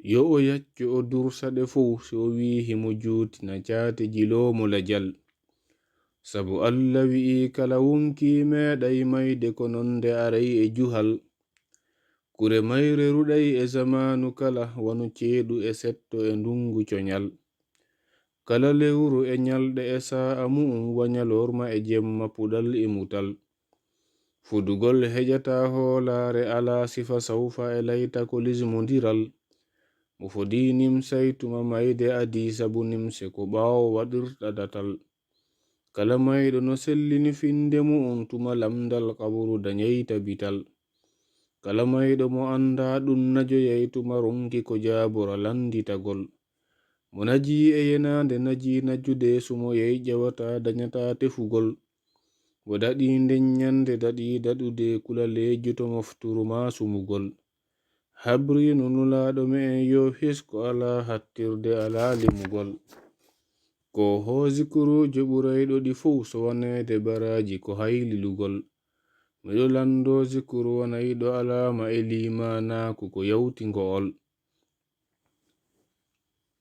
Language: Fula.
yo o yaccu o dursaɗe fuu so o wi'i mo juutina caate jiloomo lajal. Sabu Allah wi'i kala wonki meeɗay mayde ko nonde aray e juhal. Kure mayre ruɗay e zamanu kala wanu ceeɗu e setto e ndungu coñal. Kala lewru e nyalɗe e sa'a mu'um wanyalorma e jemma puɗal e mutal. Fudugol hejata hoolaare ala sifa sawfa e layta ko lismondiral. Mo fodi nimsay tuma mayde adi sabu nimse ko ɓaawo waɗirɗa datal. Kala mayɗo no sellini finde mu'um tuma lamdal kaburu danyayta bital. Kala mayɗo mo anda ɗum najoyay tuma ronki ko jaabora landitagol. Mo naji e yenande naji najude sumo yey jawata danyata tefugol. Wo daɗi nden nyande daɗi daɗude kulaleejo to mofturuma sumugol. Habri nunulaɗo me en yo hisko ala hattirde ala limugol. Ko hozikurujo ɓurayɗo ɗi fuu so wanede baraji ko haylilugol. Miɗo lando zikuru wanayɗo alama e limanaku ko yawti ngo'ol.